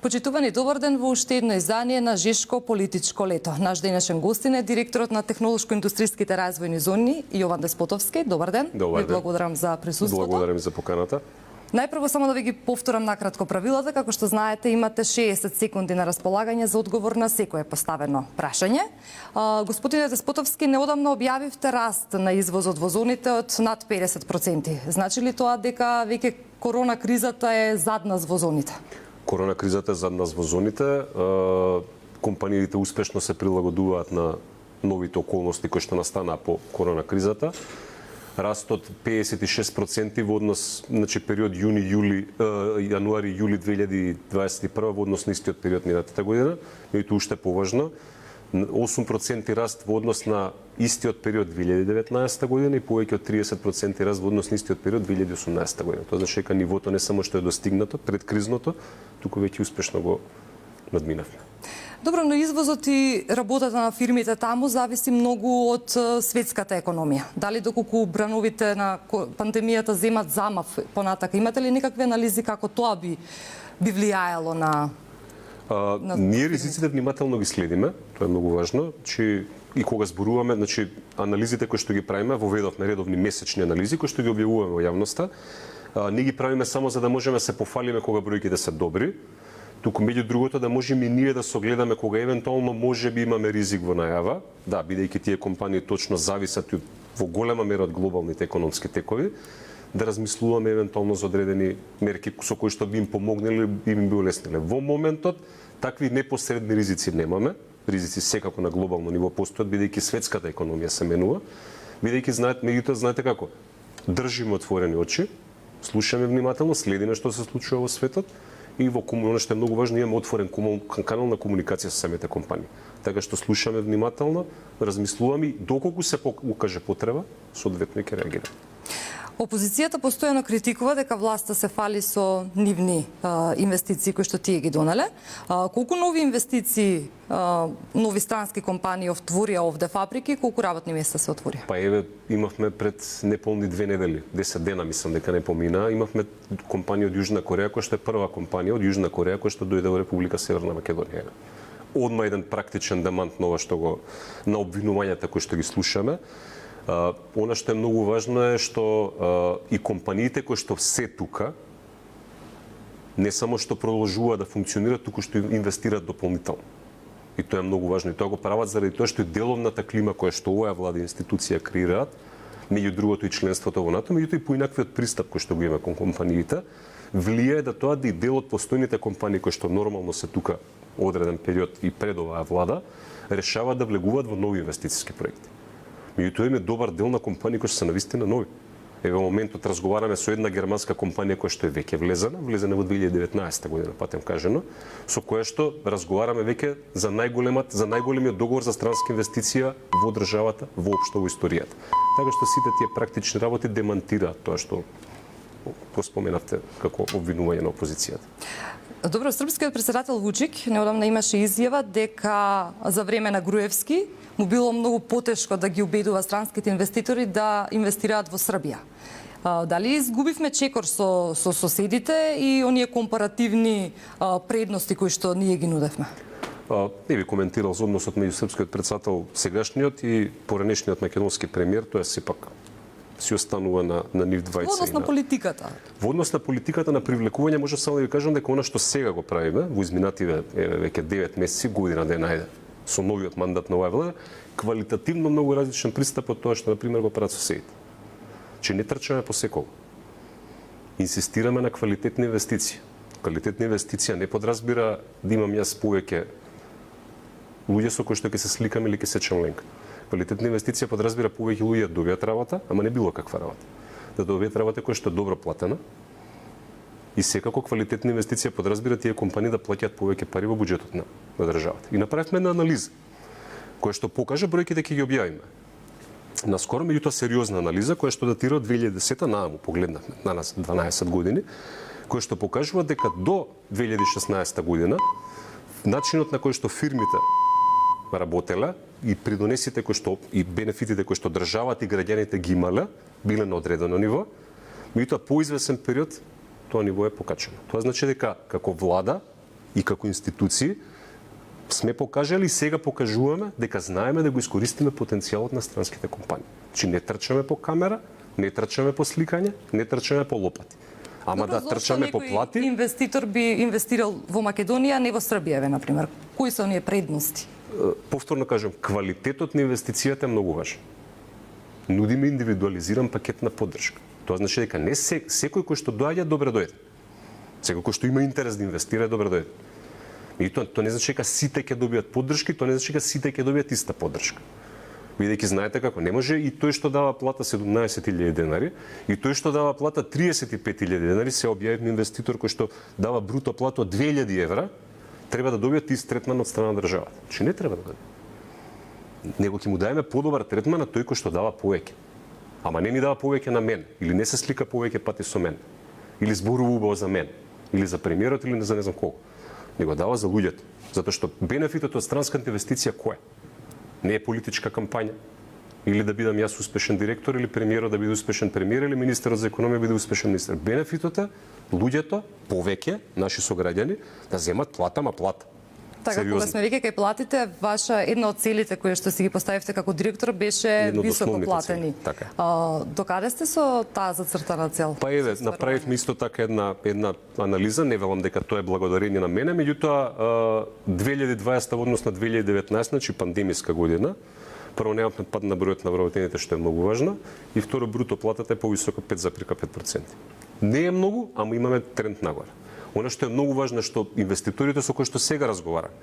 Почитувани, добар ден во уште едно издание на Жешко политичко лето. Наш денешен гостин е директорот на технолошко-индустријските развојни зони Јован Деспотовски. Добар ден. Добар ден. Ви благодарам за присуството. Благодарам за поканата. Најпрво само да ви ги повторам накратко правилата. Како што знаете, имате 60 секунди на располагање за одговор на секое поставено прашање. Господине Деспотовски, неодамно објавивте раст на извозот во зоните од над 50%. Значи ли тоа дека веќе корона кризата е зад нас во зоните? Корона кризата е зад нас во зоните. Компаниите успешно се прилагодуваат на новите околности кои што настанаа по корона кризата. Растот 56% во однос, значи период јануари-јули 2021 во однос на истиот период минатата година, и тоа уште поважно. 8% раст во однос на истиот период 2019 година и повеќе од 30% раст во однос на истиот период 2018 година. Тоа значи дека нивото не само што е достигнато пред кризното, туку веќе успешно го надминавме. Добро, но извозот и работата на фирмите таму зависи многу од светската економија. Дали доколку брановите на пандемијата земат замав понатака, имате ли некакви анализи како тоа би влијаело на ние ризиците внимателно ги следиме, тоа е многу важно, че и кога зборуваме, значи анализите кои што ги правиме, воведовме редовни месечни анализи кои што ги објавуваме во јавноста. Не ги правиме само за да можеме се пофалиме кога бројките се добри, туку меѓу другото да можеме и ние да согледаме кога евентуално можеби имаме ризик во најава, да, бидејќи тие компании точно зависат во голема мера од глобалните економски текови, да размислуваме евентуално за одредени мерки со кои што би им помогнеле и им би улесниле. Во моментот такви непосредни ризици немаме. Ризици секако на глобално ниво постојат, бидејќи светската економија се менува, бидејќи знаете како, држиме отворени очи, слушаме внимателно, следиме што се случува во светот и во оно што е многу важно, имаме отворен канал на комуникација со самите компании. Така што слушаме внимателно, размислуваме и доколку се укаже потреба, соодветно ќе реагираме. Опозицијата постојано критикува дека власта се фали со нивни инвестиции кои што тие ги донале. Колку нови инвестиции, нови странски компании отворија овде фабрики, колку работни места се отвори? Па еве, имавме пред неполни 2 недели, 10 дена мислам дека не помина, имавме компанија од Јужна Кореја, која што е прва компанија од Јужна Кореја која што дојде во Република Северна Македонија. Одма еден практичен демант на обвинувањата кои што ги слушаме. Она што е многу важно е што и компаниите кои што се тука не само што продолжуваат да функционираат, туку што инвестираат дополнително. И тоа е многу важно. И тоа го прават заради тоа што и деловната клима која што оваа влада и институција креираат, меѓу другото и членството во НАТО, меѓуто и поинаквиот пристап кој што го има кон компаниите, влијае да тоа да и дел од постојните компании кои што нормално се тука одреден период и пред оваа влада, решаваат да влегуваат во нови инвестициски проекти. Меѓутоа има добар дел на компании кои се навистина нови. Еве во моментот разговараме со една германска компанија која што е веќе влезена во 2019 година, патем кажано, со која што разговараме веќе за најголемиот договор за странска инвестиција во државата воопшто во историјата. Така што сите тие практични работи демантираат тоа што го споменавте како обвинување на опозицијата. Добро, српскиот председател Вучик неодамна имаше изјава дека за време на Груевски му било многу потешко да ги убедува странските инвеститори да инвестираат во Србија. Дали изгубивме чекор со соседите и оние компаративни предности кои што ние ги нудевме? Не би коментирал за односот меѓу српскиот председател сегашниот и поранешниот македонски премиер, тоа сепак си останува на нив двајца. Во однос на политиката? Во однос на политиката на привлекување, може само да ви кажам дека она што сега го правиме, во изминативе веќе 9 месеци, година да најде со новиот мандат на оваа влада, квалитативно многу различен пристап од тоа што, например, го прават соседите. Че не трчаме по секого. Инсистираме на квалитетни инвестиции. Квалитетна инвестиција не подразбира да имам јас повеќе луѓе со кои што ќе се сликам или ќе сечам ленка. Квалитетна инвестиција подразбира повеќе луѓе да добијат работа, ама не било каква работа. Да добијат работа која што е добро платена. И секако квалитетна инвестиција подразбира тие компании да плаќаат повеќе пари во буџетот на државата. И направивме една анализа која што покажа бројките ќе ги објавиме. Наскоро, меѓутоа сериозна анализа која што датира од 2010-та нааму, погледнавме на нас 12 години, која што покажува дека до 2016 година начинот на кој што фирмите работеле и придонесите кои што и бенефитите кои што државата и граѓаните ги имале биле на одредено ниво, меѓутоа по извесен период тоа ниво е покачено. Тоа значи дека како влада и како институции сме покажали и сега покажуваме дека знаеме да го искористиме потенцијалот на странските компании. Значи не трчаме по камера, не трчаме по сликање, не трчаме по лопати. Ама да трчаме по плати. Инвеститор би инвестирал во Македонија, не во Србија, например. Кои се оние предности? Повторно кажам, квалитетот на инвестицијата е многу важен. Нудиме индивидуализиран пакет на поддршка. Тоа значи дека не секој кој што доаѓа добре дојде. Секој кој што има интерес да инвестира е добре дојде. И тоа не значи дека сите ќе добијат поддршка, тоа не значи дека сите ќе добијат иста поддршка. Бидејќи знаете како, не може и тој што дава плата 17.000 денари и тој што дава плата 35.000 денари, се објавен инвеститор кој што дава бруто плата од 2.000 евра, треба да добијат ист третман од страна на државата. Значи не треба да добие. Него ќе му даеме подобар третман на тој кој што дава повеќе. Ама не ми дава повеќе на мен, или не се слика повеќе пати со мен, или зборува убаво за мен, или за премиерот, или за не знам кого. Него дава за луѓето, затоа што бенефитот од странската инвестиција кој е? Не е политичка кампања, или да бидам јас успешен директор, или премиерот да биде успешен премиер, или министерот за економија биде успешен министер. Бенефитот е луѓето, повеќе, наши сограѓани, да земат плата, ма плата. Така, кога сме веќе кај платите, ваша една од целите кои што си ги поставивте како директор беше високо платени. Така. Докаде сте со таа зацртана цел? Па еве, направивме исто така една анализа, не велам дека тоа е благодарение на мене, меѓутоа 2020 во однос на 2019, значи пандемиска година, прво немавме пад на бројот на вработените, што е многу важно, и второ бруто платата е повисока 5,5%. Не е многу, ама имаме тренд нагоре. Она што е многу важно што инвеститорите со кои што сега разговара,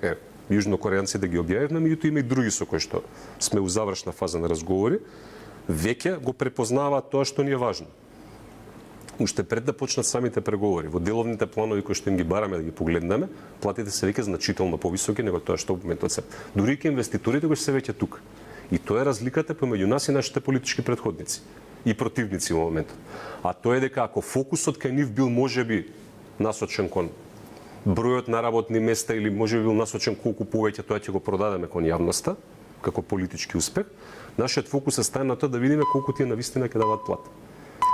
јужнокорејанци да ги објавивме, меѓутоа има и други со кои што сме у завршна фаза на разговори, веќе го препознаваат тоа што ни е важно. Уште пред да почнат самите преговори, во деловните планови кои што им ги бараме да ги погледнеме, платите се веќе значително повисоки него тоа што во моментот се. Дури и инвеститорите кои се веќе тука. И тоа е разликата помеѓу нас и нашите политички претходници и противници во моментот. А тоа е дека ако фокусот кај нив бил можеби насочен кон бројот на работни места или може би бил насочен колку повеќе тоа ќе го продадеме кон јавноста како политички успех, нашиот фокус е стаен на тоа да видиме колку тие навистина ќе даваат плата.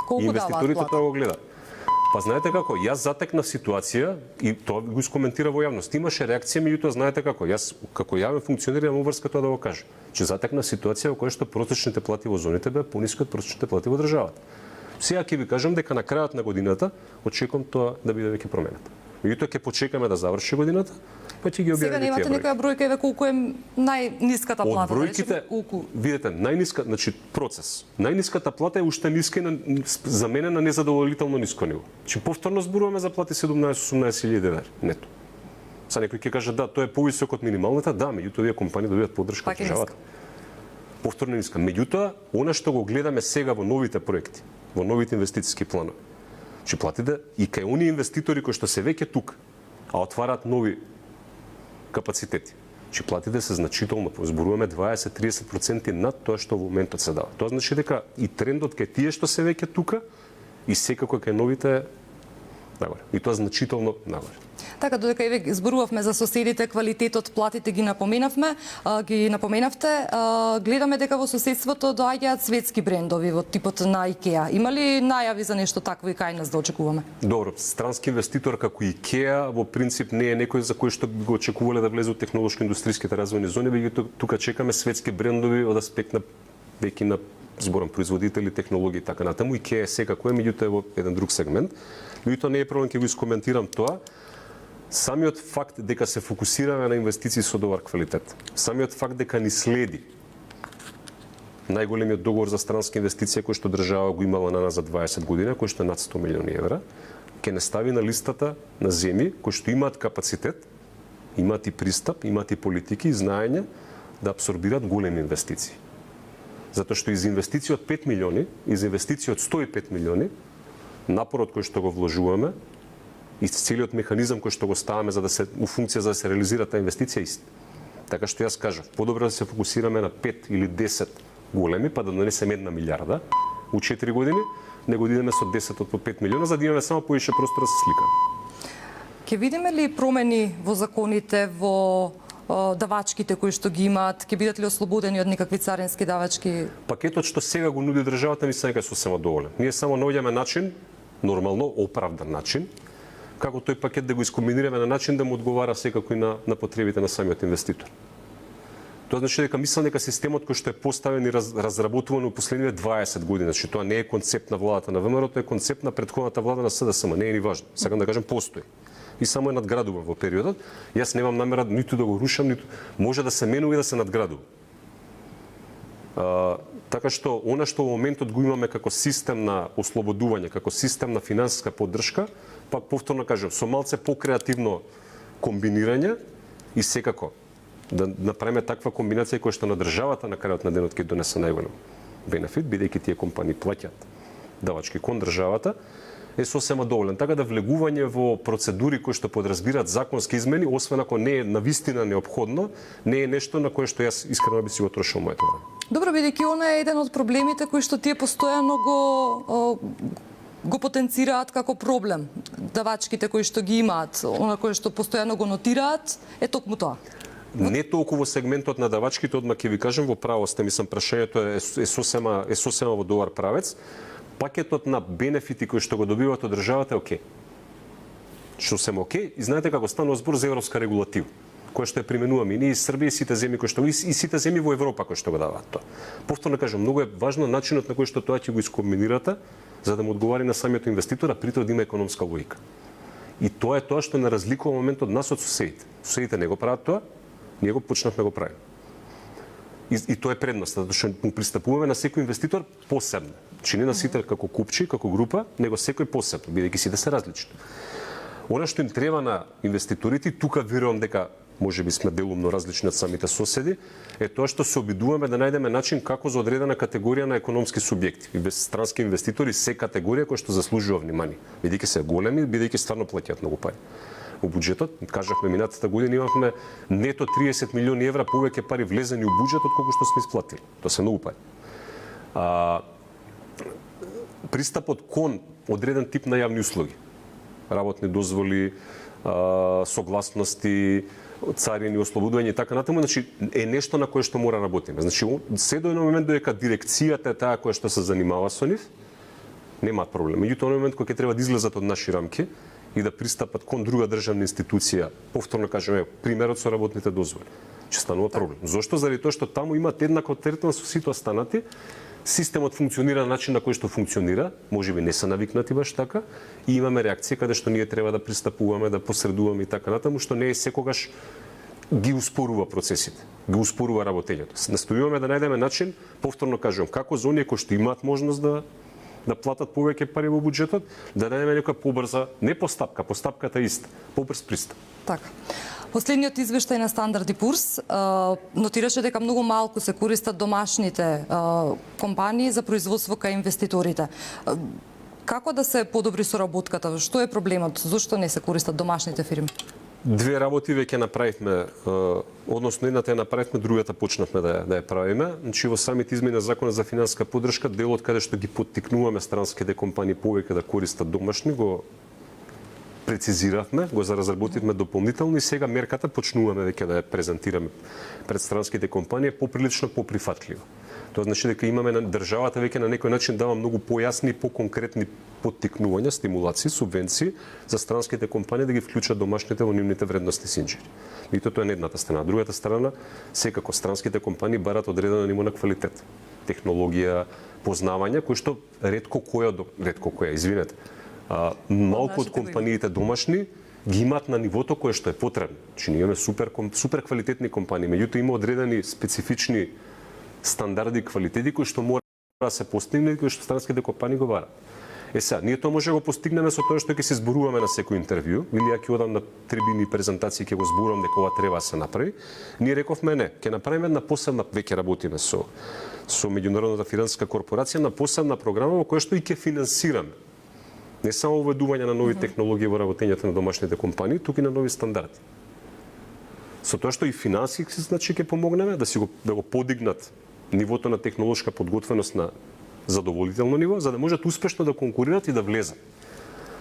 Колку даваат инвеститорите плата? тоа го гледаат. Па знаете како, јас затекнав ситуација и тоа го искоментира во јавност. Имаше реакција, меѓутоа знаете како, јас како јавен функционер имам обврска тоа да го кажам, че затекнав ситуација во која што просечните плати во зоните беа пониски од просечните плати во државата. Сега ќе ви кажам дека на крајот на годината очекувам тоа да биде веќе променето. Меѓутоа ќе почекаме да заврши годината, па ќе ги објавиме. Сега немате некоја бројка еве колку е најниската плата, од бројките, видете, најниска, значи процес. Најниската плата е уште ниска и за мене на незадоволително ниско ниво. Значи повторно зборуваме за плати 17-18 денари нето. Са некој ќе каже да, тоа е повисок од минималната, да, меѓутоа овие компании добиваат поддршка од државата. Повторно ниска. Меѓутоа, она што го гледаме сега во новите проекти, во новите инвестициски планови, че платите и кај оние инвеститори кои што се веќе тук, а отвараат нови капацитети, че платите се значително, зборуваме 20-30% над тоа што во моментот се дава. Тоа значи дека и трендот кај тие што се веќе тука и секако кај новите нагоре. И тоа значително нагоре. Така, додека еве зборувавме за соседите, квалитетот, платите ги напоменавме, напоменавте, гледаме дека во соседството доаѓаат светски брендови во типот на IKEA. Има ли најави за нешто такво и кај нас да очекуваме? Добро, странски инвеститор како IKEA во принцип не е некој за кој што би го очекувале да влезе во технолошко-индустријските развојни зони, веќе тука чекаме светски брендови од аспект на веќе на зборам производители, технологии и така натаму. IKEA е секако е, меѓутоа е во еден друг сегмент. Меѓутоа не е проблем, ќе го искоментирам тоа. Самиот факт дека се фокусираме на инвестиции со добар квалитет, самиот факт дека ни следи најголемиот договор за странска инвестиција кој што држава го имала на нас за 20 година, кој што е над 100 милиони евра, ќе не стави на листата на земји кои што имаат капацитет, имаат и пристап, имаат и политики и знаење да абсорбираат големи инвестиции. Затоа што из инвестиции од 5 милиони, из инвестиции од 105 милиони, напорот кој што го вложуваме и целиот механизам кој што го ставаме за да се у функција за да се реализира таа инвестиција ист. Така што јас кажав, подобро да се фокусираме на 5 или 10 големи, па да донесеме 1 милиарда у 4 години, него да идеме со 10 од по 5 милиона, за да имаме само повише простор да се сликаме. Ќе видиме ли промени во законите, во давачките кои што ги имаат, ќе бидат ли ослободени од никакви царински давачки? Пакетот што сега го нуди државата мислам дека е сосема доволен. Ние само наоѓаме начин, нормално, оправдан начин, како тој пакет да го искомбинираме на начин да му одговара секако и на потребите на самиот инвеститор. Тоа значи дека мислам дека системот кој што е поставен и разработуван во последниве 20 години, значи тоа не е концепт на владата на ВМРО, тоа е концепт на претходната влада на СДСМ, не е ни важно. Сакам да кажем постои. И само е надградуван во периодот. Јас немам намера ниту да го рушам, ниту може да се менува и да се надградува. Така што она што во моментот го имаме како систем на ослободување, како систем на финансиска поддршка, пак повторно кажам, со малце покреативно комбинирање и секако да направиме таква комбинација која што на државата на крајот на денот ќе донесе најголем бенефит, бидејќи тие компании плаќаат давачки кон државата, е сосема доволен. Така да влегување во процедури кои што подразбираат законски измени, освен ако не е навистина неопходно, не е нешто на кое што јас искрено би си го трошил моето време. Добро, бидејќи она е еден од проблемите кои што тие постојано го потенцираат како проблем. Давачките кои што ги имаат, она кои што постојано го нотираат, е токму тоа. Не толку во сегментот на давачките, одма ќе ви кажем во право сте, мислам прашањето е сосема во добар правец. Пакетот на бенефити кои што го добиваат од државата е окей. Што сем окей, и знаете како станува збор за европска регулатива, која што ја применуваме и ние и Србија и сите земји кои што и сите земји во Европа кои што го даваат тоа. Повторно кажам, многу е важно начинот на кој што тоа ќе го искомбинирате, за да му одговари на самиот инвеститор, а притоа да има економска логика. И тоа е тоа што не разликува моментот нас од соседите. Соседите не го прават тоа, ние го почнавме го правиме. И тоа е предност, затоа што му пристапуваме на секој инвеститор посебно. Чи не на сите како купчи, како група, него секој посебно, бидејќи сите се различни. Она што им треба на инвеститорите, тука верувам дека можеби сме делумно различни од самите соседи, е тоа што се обидуваме да најдеме начин како за одредена категорија на економски субјекти. Странски инвеститори се категорија која што заслужува внимание, бидејќи се големи, бидејќи стварно плаќаат многу пари. Во буџетот, кажавме минатата година имавме нето 30 милиони евра повеќе пари влезени во буџетот колку што сме исплатили. Тоа се многу пари. Пристапот кон одреден тип на јавни услуги, работни дозволи, согласности, царини, ослободување и така натаму, значи е нешто на кое што мора работиме. Значи се до еден момент додека дирекцијата е таа која што се занимава со нив, немаат проблем. Меѓутоа на момент кога ќе треба да излезат од наши рамки и да пристапат кон друга државна институција, повторно кажеме, примерот со работните дозволи, ќе станува проблем. Зошто? Заради тоа што таму имаат еднакво третман со сите останати. Системот функционира на начин на кој што функционира, можеби не се навикнати баш така, и имаме реакција каде што ние треба да пристапуваме, да посредуваме и така натаму, што не е секогаш ги успорува процесите, ги успорува работењето. Настојуваме да најдеме начин, повторно кажувам, како за оние кои што имаат можност да платат повеќе пари во буџетот, да најдеме некоја побрза, не постапка, постапката е иста, побрз пристап. Така. Последниот извештај на Стандард и Пурс нотираше дека многу малку се користат домашните компании за производство кај инвеститорите. Како да се подобри соработката? Што е проблемот? Зошто не се користат домашните фирми? Две работи веќе направивме, односно едната ја направивме, другата почнавме да ја правиме. Значи во самите измени на законот за финансиска поддршка, делот каде што ги поттикнуваме странските компании повеќе да користат домашни, го прецизиравме, го заразработивме дополнително и сега мерката почнуваме веќе да ја презентираме пред странските компании поприлично поприфатлива. Тоа значи дека имаме на државата веќе на некој начин дава многу појасни и поконкретни поттикнувања, стимулации, субвенции за странските компании да ги вклучат домашните во нивните вредности синџери. И тоа е едната страна. Другата страна, секако странските компании барат одредена ниво на квалитет, технологија, познавање кои што ретко која, извинете, малку од компаниите домашни ги имаат на нивото кое што е потребно. Значи ние имаме супер квалитетни компании, меѓутоа има одредени специфични стандарди и квалитети кои што мора да се постигнат, кои што странските компании го барат. Сега, ние тоа може да го постигнеме со тоа што ќе се зборуваме на секој интервју, или ја ќе одам на трибини презентации ќе го зборувам дека ова треба да се направи. Ние рековме не, ќе направиме една посебна, веќе работиме со меѓународната финансиска корпорација на посебна програма во која што и ќе финансираме не само уведување на нови технологии во работењето на домашните компании, туку и на нови стандарди. Со тоа што и финансиски значи ќе помогнеме да го подигнат нивото на технолошка подготвеност на задоволително ниво, за да можат успешно да конкурират и да влезат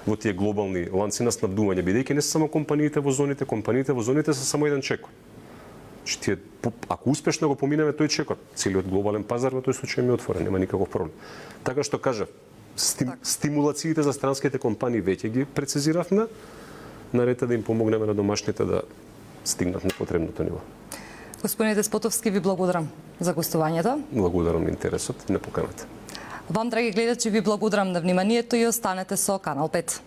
во тие глобални ланци на снабдување, бидејќи не се само компаниите во зоните се само еден чекор. Ако успешно го поминеме тој чекор, целиот глобален пазар во тој случај е отворен, нема никаков проблем. Така што кажав, стимулациите за странските компании веќе ги прецизиравме, наред е да им помогнеме на домашните да стигнат на потребното ниво. Господин Деспотовски, ви благодарам за гостувањето. Благодарам на интересот и на поканата. Вам, драги гледачи, ви благодарам на вниманието и останете со Канал 5.